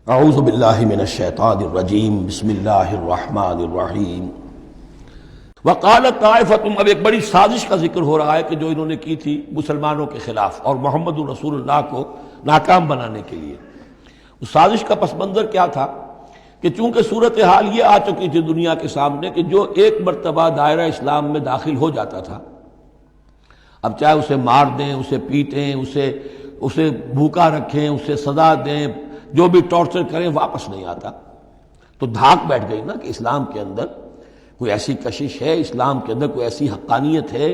اعوذ باللہ من الشیطان الرجیم بسم اللہ الرحمن الرحیم وقالت طائفۃ، اب ایک بڑی سازش کا ذکر ہو رہا ہے کہ جو انہوں نے کی تھی مسلمانوں کے خلاف اور محمد رسول اللہ کو ناکام بنانے کے لیے۔ اس سازش کا پس منظر کیا تھا کہ چونکہ صورتحال یہ آ چکی تھی دنیا کے سامنے کہ جو ایک مرتبہ دائرہ اسلام میں داخل ہو جاتا تھا، اب چاہے اسے مار دیں، اسے پیٹیں، اسے بھوکا رکھیں، اسے سزا دیں، جو بھی ٹارچر کریں، واپس نہیں آتا۔ تو دھاک بیٹھ گئی نا کہ اسلام کے اندر کوئی ایسی کشش ہے، اسلام کے اندر کوئی ایسی حقانیت ہے،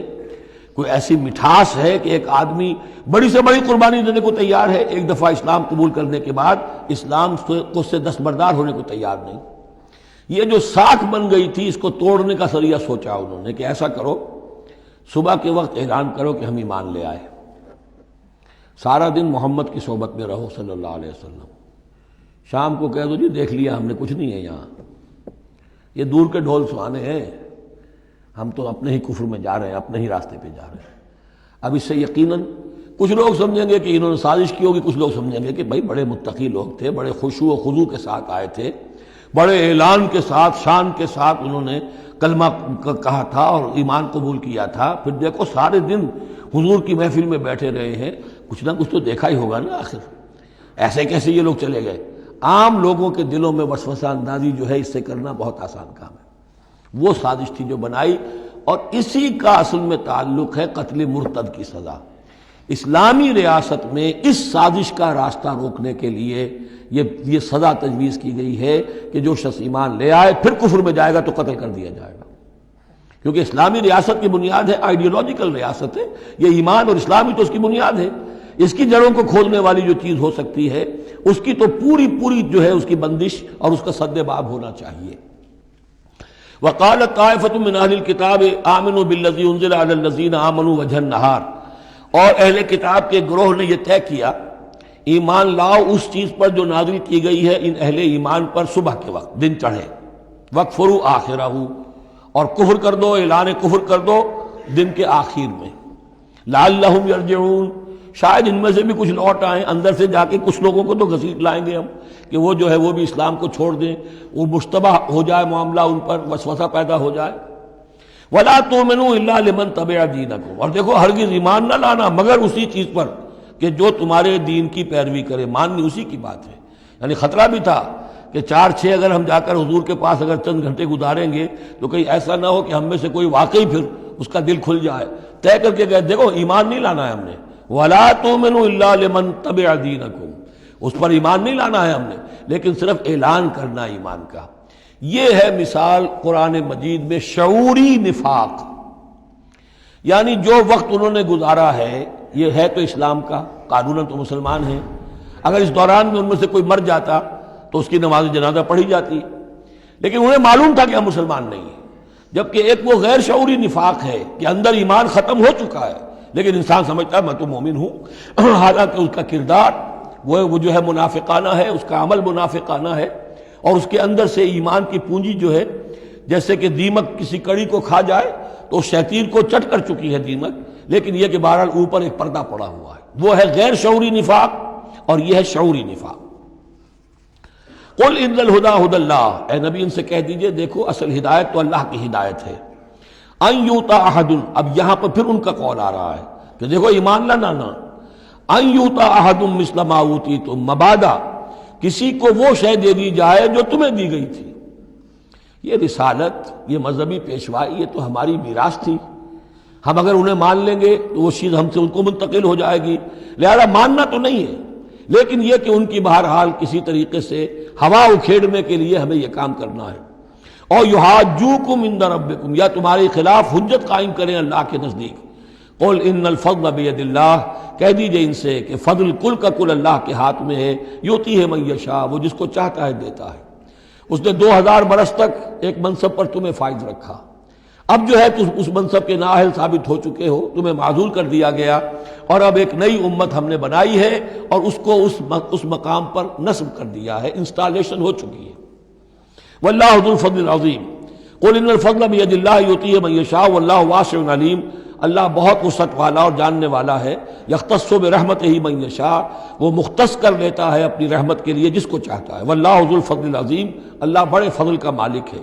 کوئی ایسی مٹھاس ہے کہ ایک آدمی بڑی سے بڑی قربانی دینے کو تیار ہے ایک دفعہ اسلام قبول کرنے کے بعد، اسلام کو سے دستبردار ہونے کو تیار نہیں۔ یہ جو ساکھ بن گئی تھی، اس کو توڑنے کا ذریعہ سوچا انہوں نے کہ ایسا کرو، صبح کے وقت اعلان کرو کہ ہم ایمان لے آئے، سارا دن محمد کی صحبت میں رہو صلی اللہ علیہ وسلم، شام کو کہہ دو جی دیکھ لیا ہم نے، کچھ نہیں ہے یہاں، یہ دور کے ڈھول سہانے ہیں، ہم تو اپنے ہی کفر میں جا رہے ہیں، اپنے ہی راستے پہ جا رہے ہیں۔ اب اس سے یقیناً کچھ لوگ سمجھیں گے کہ انہوں نے سازش کی ہوگی، کچھ لوگ سمجھیں گے کہ بھائی بڑے متقی لوگ تھے، بڑے خشوع و خضوع کے ساتھ آئے تھے، بڑے اعلان کے ساتھ، شان کے ساتھ انہوں نے کلمہ کہا تھا اور ایمان قبول کیا تھا، پھر دیکھو سارے دن حضور کی محفل میں بیٹھے رہے ہیں، کچھ نہ کچھ تو دیکھا ہی ہوگا نا آخر، ایسے کیسے یہ لوگ چلے گئے۔ عام لوگوں کے دلوں میں وسوسہ اندازی جو ہے اس سے کرنا بہت آسان کام ہے، وہ سازش تھی جو بنائی، اور اسی کا اصل میں تعلق ہے قتل مرتد کی سزا۔ اسلامی ریاست میں اس سازش کا راستہ روکنے کے لیے یہ سزا تجویز کی گئی ہے کہ جو شخص ایمان لے آئے پھر کفر میں جائے گا تو قتل کر دیا جائے گا، کیونکہ اسلامی ریاست کی بنیاد ہے، آئیڈیولوجیکل ریاست ہے یہ، ایمان اور اسلامی تو اس کی بنیاد ہے، اس کی جڑوں کو کھولنے والی جو چیز ہو سکتی ہے اس کی تو پوری جو ہے اس کی بندش اور اس کا سد باب ہونا چاہیے۔ وقالت طائفۃ من اہل الکتاب آمنوا بالذی انزل علی الذین آمنوا وجہ النہار، اور اہل کتاب کے گروہ نے یہ طے کیا ایمان لاؤ اس چیز پر جو نازل کی گئی ہے ان اہل ایمان پر صبح کے وقت، دن چڑھے، وکفروا آخرہ، اور کفر کر دو، اعلان کفر کر دو دن کے آخر میں، لعلہم یرجعون، شاید ان میں سے بھی کچھ لوٹ آئیں، اندر سے جا کے کچھ لوگوں کو تو گھسیٹ لائیں گے ہم کہ وہ جو ہے وہ بھی اسلام کو چھوڑ دیں، وہ مشتبہ ہو جائے معاملہ، ان پر وسوسہ پیدا ہو جائے۔ وَلَا تُؤْمِنُوا إِلَّا لِمَنْ تَبِعَ دِينَكُمْ، اور دیکھو ہرگز ایمان نہ لانا مگر اسی چیز پر کہ جو تمہارے دین کی پیروی کرے، ماننی اسی کی بات ہے۔ یعنی خطرہ بھی تھا کہ 4-6 اگر ہم جا کر حضور کے پاس اگر چند گھنٹے گزاریں گے تو کہیں ایسا نہ ہو کہ ہم میں سے کوئی واقعی پھر اس کا دل کھل جائے، طے کر کے گئے دیکھو ایمان نہیں لانا ہے ہم نے، وَلَا تُؤْمِنُوا إِلَّا لِمَنْ تَبِعَ دِينَكُمْ، اس پر ایمان نہیں لانا ہے ہم نے، لیکن صرف اعلان کرنا ایمان کا۔ یہ ہے مثال قرآن مجید میں شعوری نفاق، یعنی جو وقت انہوں نے گزارا ہے یہ ہے تو اسلام کا، قانوناً تو مسلمان ہیں، اگر اس دوران میں ان میں سے کوئی مر جاتا تو اس کی نماز جنازہ پڑھی جاتی، لیکن انہیں معلوم تھا کہ ہم مسلمان نہیں ہیں، جبکہ ایک وہ غیر شعوری نفاق ہے کہ اندر ایمان ختم ہو چکا ہے لیکن انسان سمجھتا ہے میں تو مومن ہوں، حالانکہ اس کا کردار وہ جو ہے منافقانہ ہے، اس کا عمل منافقانہ ہے، اور اس کے اندر سے ایمان کی پونجی جو ہے جیسے کہ دیمک کسی کڑی کو کھا جائے تو شیطین کو چٹ کر چکی ہے دیمک، لیکن یہ کہ بہرحال اوپر ایک پردہ پڑا ہوا ہے، وہ ہے غیر شعوری نفاق اور یہ ہے شعوری نفاق۔ قل ان الہدی ھدی اللہ، اے نبی ان سے کہہ دیجئے دیکھو اصل ہدایت تو اللہ کی ہدایت ہے، ان یؤتی احد، اب یہاں پر پھر ان کا قول آ رہا ہے کہ دیکھو ایمان لانا، ان یؤتی احد مثل ما اوتیتم، مبادا کسی کو وہ شے دے دی جائے جو تمہیں دی گئی تھی۔ یہ رسالت، یہ مذہبی پیشوائی، یہ تو ہماری میراث تھی، ہم اگر انہیں مان لیں گے تو وہ چیز ہم سے ان کو منتقل ہو جائے گی، لہذا ماننا تو نہیں ہے، لیکن یہ کہ ان کی بہرحال کسی طریقے سے ہوا اکھیڑنے کے لیے ہمیں یہ کام کرنا ہے۔ اور یحاجوکم عند ربکم، یا تمہارے خلاف حجت قائم کریں اللہ کے نزدیک۔ قل ان الفضل بید اللہ، کہہ دیجئے ان سے کہ فضل کل کا کل اللہ کے ہاتھ میں ہے، یؤتی ہے من یشاء، وہ جس کو چاہتا ہے دیتا ہے۔ اس نے 2000 برس تک ایک منصب پر تمہیں فائز رکھا، اب جو ہے تم اس منصب کے نااہل ثابت ہو چکے ہو، تمہیں معزول کر دیا گیا، اور اب ایک نئی امت ہم نے بنائی ہے اور اس کو اس مقام پر نصب کر دیا ہے، انسٹالیشن ہو چکی ہے۔ واللہ ذو الفضل العظیم، قل ان الفضل بید اللہ یؤتیہ من یشاء واللہ واسع علیم، اللہ بہت وسعت والا اور جاننے والا ہے، یختص برحمتہ من یشاء، وہ مختص کر لیتا ہے اپنی رحمت کے لیے جس کو چاہتا ہے، واللہ ذو الفضل العظیم، اللہ بڑے فضل کا مالک ہے۔